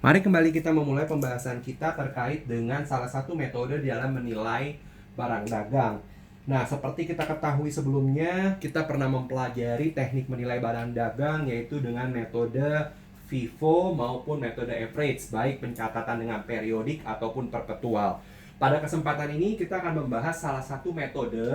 Mari kembali kita memulai pembahasan kita terkait dengan salah satu metode dalam menilai barang dagang. Nah, seperti kita ketahui sebelumnya, kita pernah mempelajari teknik menilai barang dagang yaitu dengan metode FIFO maupun metode average, baik pencatatan dengan periodik ataupun perpetual. Pada kesempatan ini kita akan membahas salah satu metode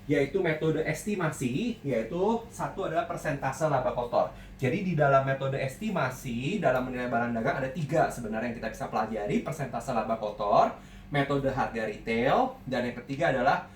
yaitu metode estimasi, yaitu satu adalah persentase laba kotor. Jadi di dalam metode estimasi dalam menilai barang dagang ada tiga sebenarnya yang kita bisa pelajari: persentase laba kotor, metode harga retail, dan yang ketiga adalah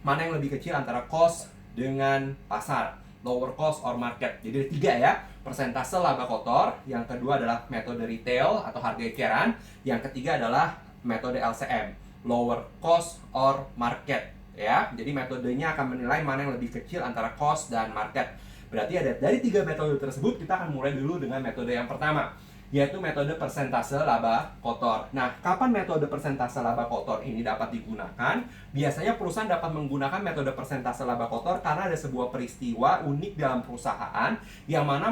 mana yang lebih kecil antara cost dengan pasar, lower cost or market. Jadi ada tiga ya: persentase laba kotor, yang kedua adalah metode retail atau harga eceran, yang ketiga adalah metode LCM, lower cost or market. Ya, jadi metodenya akan menilai mana yang lebih kecil antara cost dan market. Berarti ada dari tiga metode tersebut, kita akan mulai dulu dengan metode yang pertama, yaitu metode persentase laba kotor. Nah, kapan metode persentase laba kotor ini dapat digunakan? Biasanya perusahaan dapat menggunakan metode persentase laba kotor karena ada sebuah peristiwa unik dalam perusahaan yang mana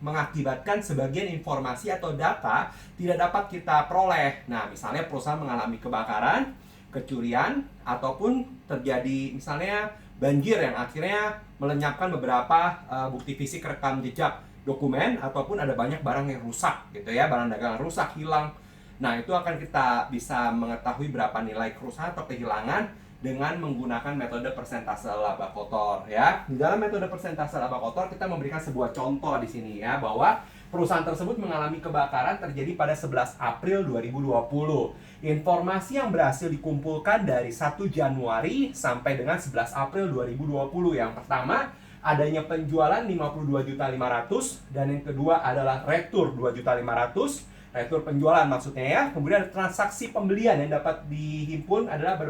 mengakibatkan sebagian informasi atau data tidak dapat kita peroleh. Nah, misalnya perusahaan mengalami kebakaran, kecurian, ataupun terjadi misalnya banjir yang akhirnya melenyapkan beberapa bukti fisik, rekam jejak, dokumen, ataupun ada banyak barang yang rusak gitu ya, barang dagangan rusak, hilang. Nah, itu akan kita bisa mengetahui berapa nilai kerusakan atau kehilangan dengan menggunakan metode persentase laba kotor ya. Di dalam metode persentase laba kotor kita memberikan sebuah contoh di sini ya, bahwa perusahaan tersebut mengalami kebakaran terjadi pada 11 April 2020. Informasi yang berhasil dikumpulkan dari 1 Januari sampai dengan 11 April 2020. Yang pertama, adanya penjualan 52.500.000 dan yang kedua adalah retur 2.500.000. Retur penjualan maksudnya ya. Kemudian transaksi pembelian yang dapat dihimpun adalah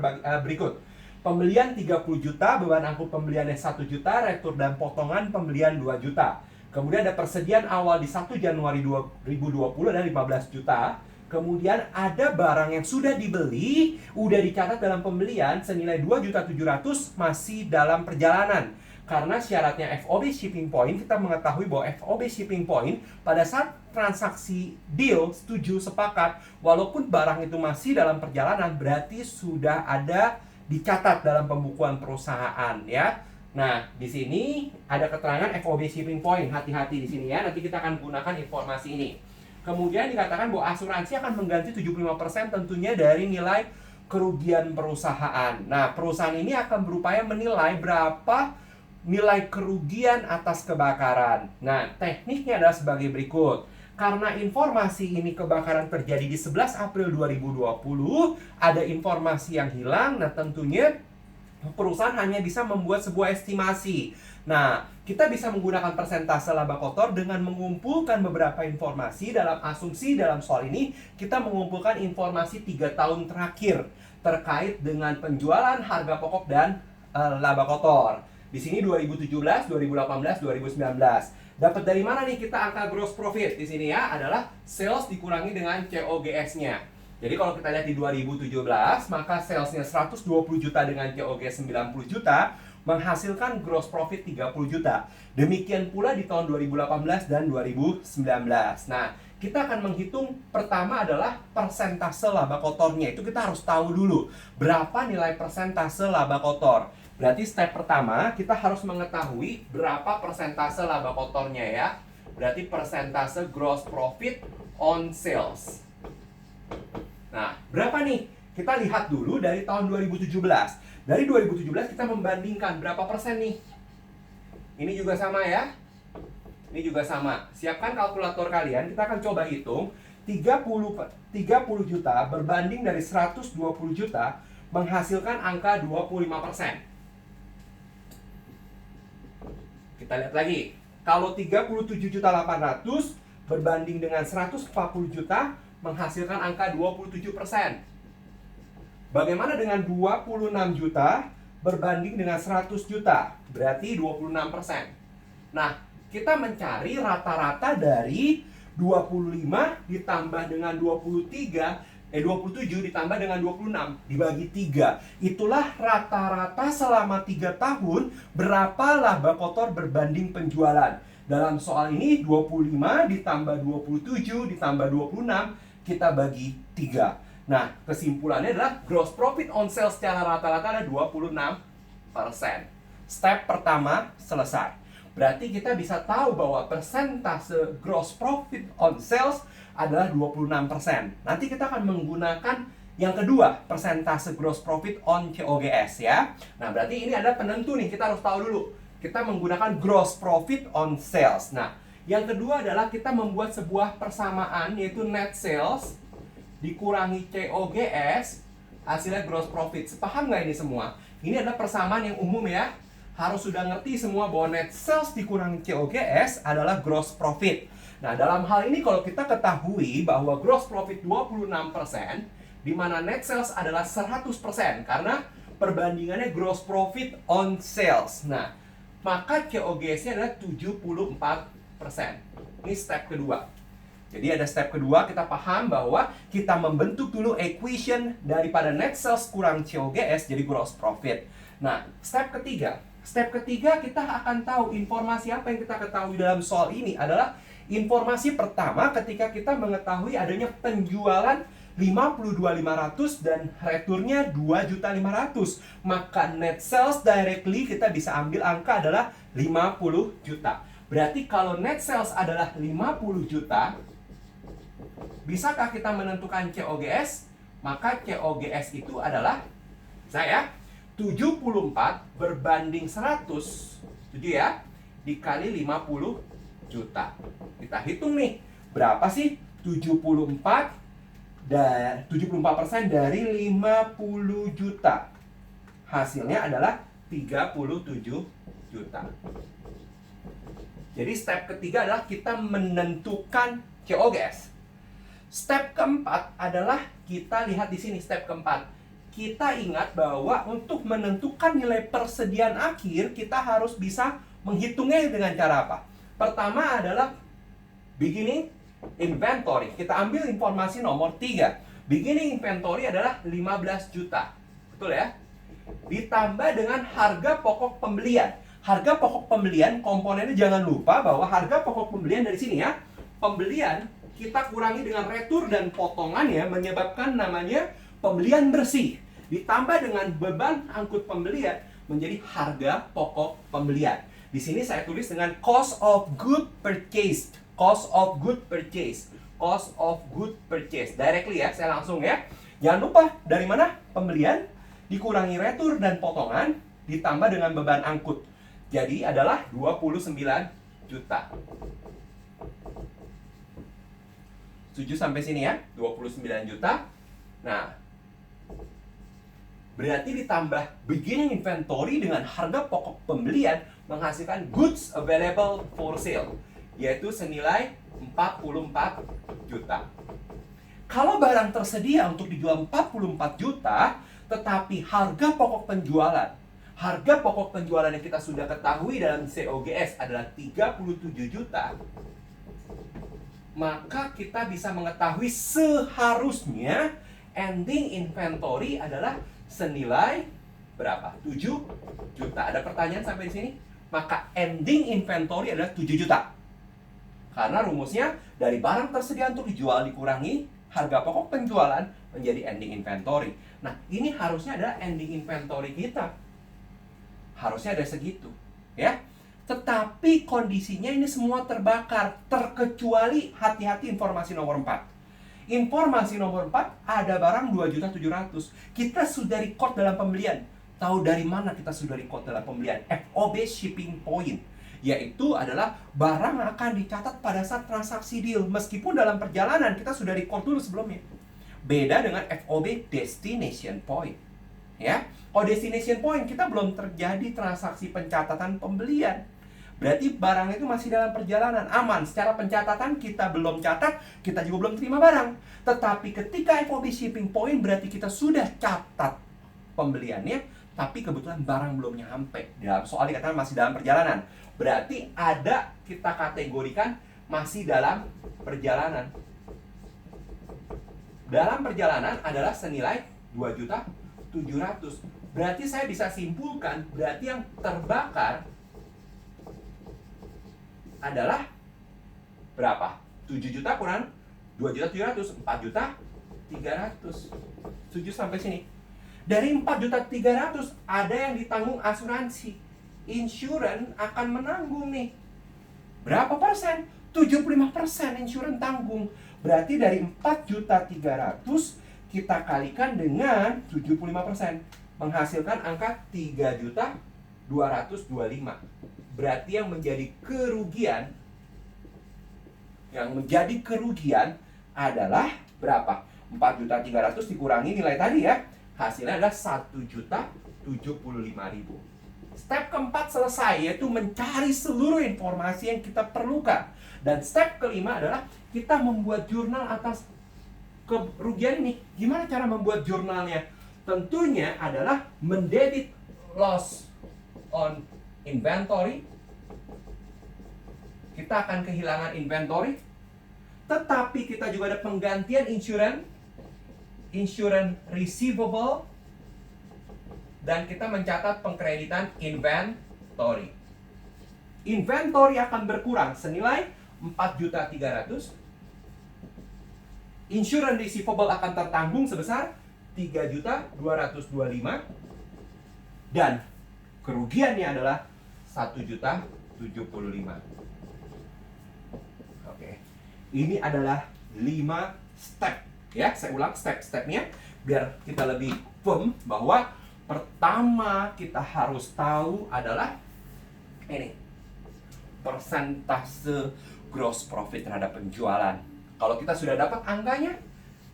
berikut. Pembelian 30 juta, beban angkut pembeliannya 1 juta, retur dan potongan pembelian 2 juta. Kemudian ada persediaan awal di 1 Januari 2020 ada 15 juta. Kemudian ada barang yang sudah dibeli, udah dicatat dalam pembelian senilai 2.700.000 masih dalam perjalanan. Karena syaratnya FOB shipping point, kita mengetahui bahwa FOB shipping point pada saat transaksi deal, setuju, sepakat, walaupun barang itu masih dalam perjalanan, berarti sudah ada dicatat dalam pembukuan perusahaan ya. Nah, di sini ada keterangan FOB shipping point. Hati-hati di sini ya. Nanti kita akan gunakan informasi ini. Kemudian dikatakan bahwa asuransi akan mengganti 75% tentunya dari nilai kerugian perusahaan. Nah, perusahaan ini akan berupaya menilai berapa nilai kerugian atas kebakaran. Nah, tekniknya adalah sebagai berikut. Karena informasi ini kebakaran terjadi di 11 April 2020, ada informasi yang hilang, nah tentunya perusahaan hanya bisa membuat sebuah estimasi. Nah, kita bisa menggunakan persentase laba kotor dengan mengumpulkan beberapa informasi. Dalam asumsi dalam soal ini, kita mengumpulkan informasi 3 tahun terakhir terkait dengan penjualan, harga pokok, dan laba kotor. Di sini 2017, 2018, 2019. Dapat dari mana nih kita angka gross profit? Di sini ya adalah sales dikurangi dengan COGS-nya. Jadi kalau kita lihat di 2017, maka salesnya 120 juta dengan COGS 90 juta, menghasilkan gross profit 30 juta. Demikian pula di tahun 2018 dan 2019. Nah, kita akan menghitung pertama adalah persentase laba kotornya. Itu kita harus tahu dulu berapa nilai persentase laba kotor. Berarti step pertama kita harus mengetahui berapa persentase laba kotornya ya. Berarti persentase gross profit on sales. Nah, berapa nih? Kita lihat dulu dari tahun 2017. Dari 2017 kita membandingkan berapa persen nih? Ini juga sama ya. Ini juga sama. Siapkan kalkulator kalian, kita akan coba hitung 30 juta berbanding dari 120 juta menghasilkan angka 25%. Kita lihat lagi. Kalau 37.800 berbanding dengan 140 juta menghasilkan angka 27%. Bagaimana dengan 26 juta berbanding dengan 100 juta? Berarti 26%. Nah, kita mencari rata-rata dari 25 ditambah dengan 27 ditambah dengan 26 dibagi 3. Itulah rata-rata selama 3 tahun berapa laba kotor berbanding penjualan. Dalam soal ini 25 ditambah 27 ditambah 26 kita bagi 3. Nah, kesimpulannya adalah gross profit on sales secara rata-rata ada 26%. Step pertama selesai. Berarti kita bisa tahu bahwa persentase gross profit on sales adalah 26%. Nanti kita akan menggunakan yang kedua, persentase gross profit on COGS ya. Nah, berarti ini ada penentu nih, kita harus tahu dulu. Kita menggunakan gross profit on sales. Nah, yang kedua adalah kita membuat sebuah persamaan, yaitu net sales dikurangi COGS, hasilnya gross profit. Sepaham nggak ini semua? Ini adalah persamaan yang umum ya. Harus sudah ngerti semua bahwa net sales dikurangi COGS adalah gross profit. Nah, dalam hal ini kalau kita ketahui bahwa gross profit 26%, di mana net sales adalah 100% karena perbandingannya gross profit on sales. Nah, maka COGS-nya adalah 74%. Ini step kedua. Jadi ada step kedua, kita paham bahwa kita membentuk dulu equation daripada net sales kurang COGS jadi gross profit. Nah, step ketiga. Step ketiga kita akan tahu informasi apa yang kita ketahui dalam soal ini adalah informasi pertama ketika kita mengetahui adanya penjualan 52.500 dan returnya 2.500.000. Maka net sales directly kita bisa ambil angka adalah 50 juta. Berarti kalau net sales adalah 50 juta, bisakah kita menentukan COGS? Maka COGS itu adalah 74 berbanding 100, setuju ya? Dikali 50 juta. Kita hitung nih, berapa sih 74% dari 50 juta. Hasilnya adalah 37 juta. Jadi step ketiga adalah kita menentukan COGS. Step keempat adalah kita lihat di sini step keempat. Kita ingat bahwa untuk menentukan nilai persediaan akhir kita harus bisa menghitungnya dengan cara apa? Pertama adalah beginning inventory. Kita ambil informasi nomor 3. Beginning inventory adalah 15 juta. Betul ya? Ditambah dengan harga pokok pembelian. Harga pokok pembelian komponennya jangan lupa bahwa harga pokok pembelian dari sini ya. Pembelian kita kurangi dengan retur dan potongannya menyebabkan namanya pembelian bersih. Ditambah dengan beban angkut pembelian menjadi harga pokok pembelian. Di sini saya tulis dengan cost of good purchased. Cost of good purchase. Cost of good purchase. Directly ya, saya langsung ya. Jangan lupa, dari mana? Pembelian, dikurangi retur dan potongan, ditambah dengan beban angkut. Jadi adalah 29 juta. Setuju sampai sini ya? 29 juta. Nah, berarti ditambah beginning inventory dengan harga pokok pembelian menghasilkan goods available for sale, yaitu senilai 44 juta. Kalau barang tersedia untuk dijual 44 juta, tetapi harga pokok penjualan yang kita sudah ketahui dalam COGS adalah 37 juta, maka kita bisa mengetahui seharusnya ending inventory adalah senilai berapa? 7 juta. Ada pertanyaan sampai di sini? Maka ending inventory adalah 7 juta. Karena rumusnya dari barang tersedia untuk dijual dikurangi harga pokok penjualan menjadi ending inventory. Nah, ini harusnya adalah ending inventory kita. Harusnya ada segitu, ya. Tetapi kondisinya ini semua terbakar, terkecuali hati-hati informasi nomor 4. Informasi nomor 4 ada barang 2.700.000. Kita sudah record dalam pembelian. Tahu dari mana kita sudah record dalam pembelian? FOB shipping point, yaitu adalah barang yang akan dicatat pada saat transaksi deal. Meskipun dalam perjalanan kita sudah record dulu sebelumnya. Beda dengan FOB destination point. Ya, kalau destination point kita belum terjadi transaksi pencatatan pembelian. Berarti barang itu masih dalam perjalanan, aman. Secara pencatatan kita belum catat, kita juga belum terima barang. Tetapi ketika FOB shipping point berarti kita sudah catat pembeliannya, tapi kebetulan barang belum nyampe. Dalam soal dikatakan masih dalam perjalanan. Berarti ada kita kategorikan masih dalam perjalanan. Dalam perjalanan adalah senilai 2.700.000. Berarti saya bisa simpulkan, berarti yang terbakar adalah berapa? 7 juta kurang 2.700.000, 4.300.000. Setuju sampai sini? Dari 4.300.000 ada yang ditanggung asuransi. Insurance akan menanggung nih. Berapa persen? 75% insurance tanggung. Berarti dari 4.300.000 kita kalikan dengan 75%, menghasilkan angka 3.225.000. Berarti yang menjadi kerugian adalah berapa? 4.300.000 dikurangi nilai tadi ya. Hasilnya adalah 1.075.000. Step keempat selesai, yaitu mencari seluruh informasi yang kita perlukan. Dan step kelima adalah kita membuat jurnal atas kerugian ini. Gimana cara membuat jurnalnya? Tentunya adalah mendebit loss on inventory. Kita akan kehilangan inventory. Tetapi kita juga ada penggantian insurance receivable, dan kita mencatat pengkreditan inventory. Inventory akan berkurang senilai 4.300.000. Insurance receivable akan tertanggung sebesar 3.225.000. Dan kerugiannya adalah 1.075.000. Oke. Ini adalah 5 step. Ya, saya ulang step-stepnya biar kita lebih firm bahwa pertama kita harus tahu adalah ini, persentase gross profit terhadap penjualan. Kalau kita sudah dapat angkanya,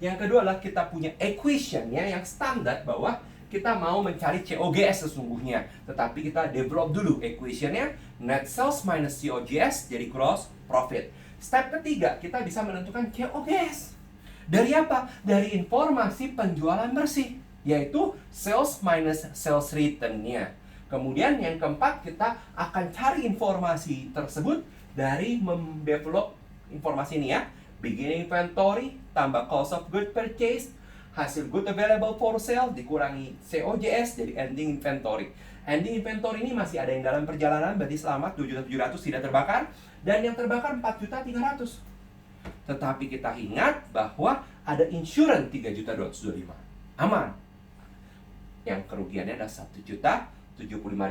yang kedua adalah kita punya equationnya yang standar bahwa kita mau mencari COGS sesungguhnya. Tetapi kita develop dulu equationnya, net sales minus COGS jadi gross profit. Step ketiga, kita bisa menentukan COGS. Dari apa? Dari informasi penjualan bersih, yaitu sales minus sales return-nya. Kemudian yang keempat, kita akan cari informasi tersebut dari mendevelop informasi ini ya. Beginning inventory, tambah cost of good purchase, hasil good available for sale, dikurangi COGS, jadi ending inventory. Ending inventory ini masih ada yang dalam perjalanan, berarti selamat 7.700 tidak terbakar. Dan yang terbakar 4.300. Tetapi kita ingat bahwa ada insurance 3.225.000. Aman. Yang kerugiannya ada 1.075.000.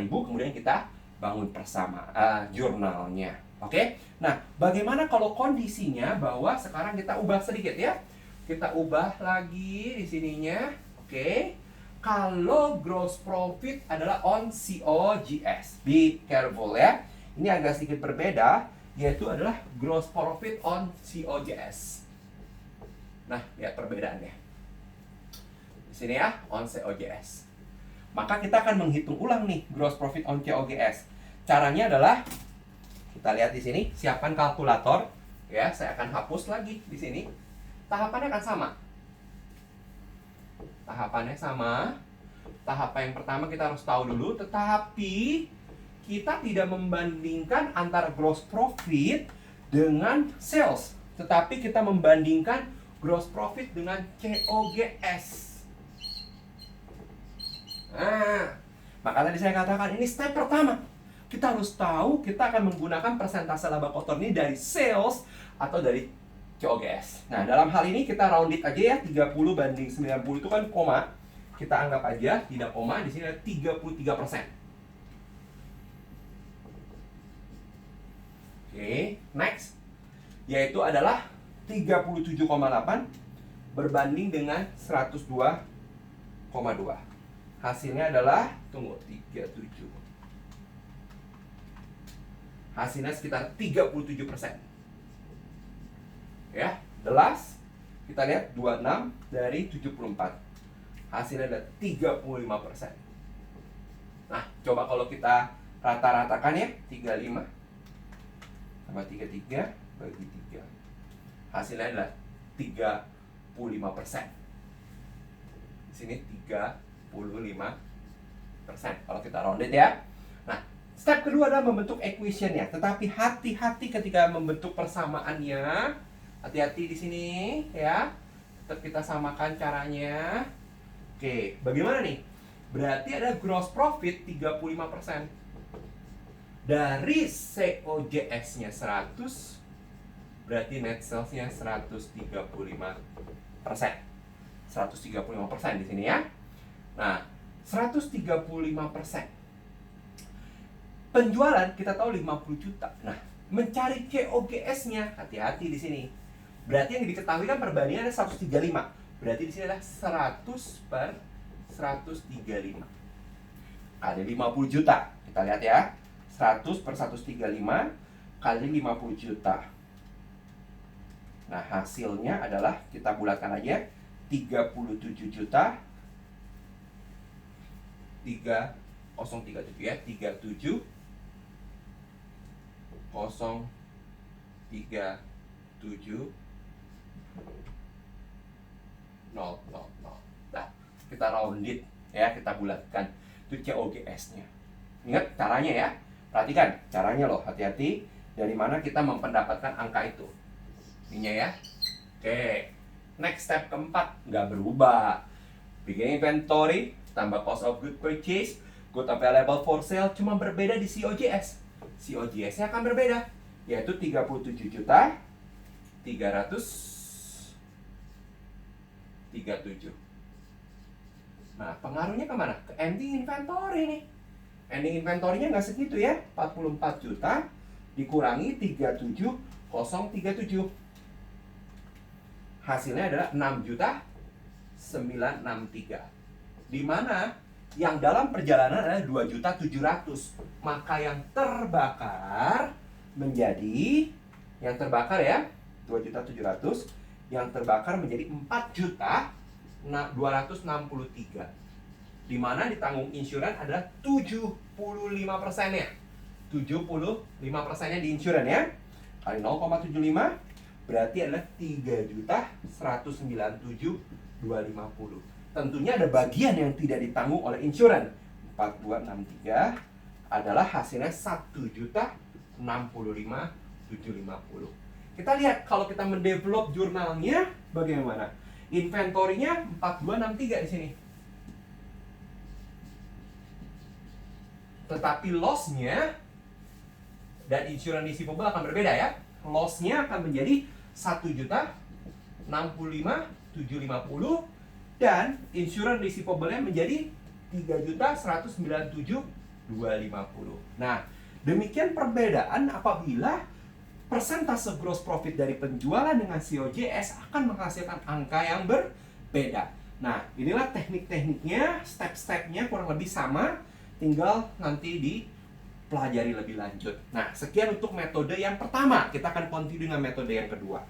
Kemudian kita bangun bersama jurnalnya. Oke? Nah, bagaimana kalau kondisinya bahwa sekarang kita ubah sedikit ya. Kita ubah lagi di sininya. Oke? Kalau gross profit adalah on COGS. Be careful ya. Ini agak sedikit berbeda, yaitu adalah gross profit on COGS. Nah, lihat perbedaannya. Di sini ya, on COGS. Maka kita akan menghitung ulang nih gross profit on COGS. Caranya adalah kita lihat di sini, siapkan kalkulator. Ya, saya akan hapus lagi di sini. Tahapannya akan sama. Tahapannya sama. Tahapan yang pertama kita harus tahu dulu, tetapi kita tidak membandingkan antara gross profit dengan sales, tetapi kita membandingkan gross profit dengan COGS. Nah, maka tadi saya katakan ini step pertama. Kita harus tahu kita akan menggunakan persentase laba kotor ini dari sales atau dari COGS. Nah, dalam hal ini kita round it aja ya, 30 banding 90 itu kan koma. Kita anggap aja tidak koma, di sini ada 33%. Oke, next. Yaitu adalah 37,8 berbanding dengan 102,2. Hasilnya adalah, tunggu, 37. Hasilnya sekitar 37%. Ya, the last kita lihat 26 dari 74. Hasilnya ada 35%. Nah, coba kalau kita rata-ratakan ya, 35 tambah 33 bagi 3. Hasilnya adalah 35%. Di sini 35% kalau kita rounded ya. Nah, step kedua adalah membentuk equation-nya. Tetapi hati-hati ketika membentuk persamaannya. Hati-hati di sini ya. Tetap kita samakan caranya. Oke, bagaimana nih? Berarti ada gross profit 35%. Dari COGS-nya 100, berarti net sales-nya 135%. 135% di sini ya. Nah, 135%. Penjualan kita tahu 50 juta. Nah, mencari COGS-nya, hati-hati di sini. Berarti yang diketahui kan perbandingannya 135. Berarti di sini adalah 100 per 135. Kali 50 juta. Kita lihat ya. 100 per 135 kali 50 juta. Nah, hasilnya adalah, kita bulatkan aja, 37 juta 3037 ya, 37 037 000. Nah, kita rounded ya, kita bulatkan. Itu COGS-nya. Ingat caranya ya. Perhatikan caranya loh, hati-hati dari mana kita mempendapatkan angka itu. Ininya ya. Oke. Next step keempat, nggak berubah. Bikin inventory, tambah cost of good purchase, good available for sale, cuma berbeda di COGS. COGS-nya akan berbeda, yaitu 37 juta 337. Nah, pengaruhnya kemana? Ke ending inventory nih. Ending inventory-nya nggak segitu ya, 44 juta dikurangi 37037. Hasilnya adalah 6 juta 963. Di mana yang dalam perjalanan adalah 2 juta 700. Maka yang terbakar menjadi, yang terbakar ya 2 juta 700, yang terbakar menjadi 4 juta 263. Di mana ditanggung insuran adalah 75%-nya. 75%-nya di insuran ya. Kali 0,75 berarti adalah 3.197.250. Tentunya ada bagian yang tidak ditanggung oleh insuran. 4263 adalah hasilnya 1.065.750. Kita lihat kalau kita mendevelop jurnalnya bagaimana. Inventory-nya 4263 di sini. Tetapi loss-nya dan insuran receivable akan berbeda ya. Loss-nya akan menjadi 1.065.750 dan insuran receivable-nya menjadi 3.197.250. Nah, demikian perbedaan apabila persentase gross profit dari penjualan dengan COGS akan menghasilkan angka yang berbeda. Nah, inilah teknik-tekniknya, step-stepnya kurang lebih sama, tinggal nanti dipelajari lebih lanjut. Nah, sekian untuk metode yang pertama. Kita akan continue dengan metode yang kedua.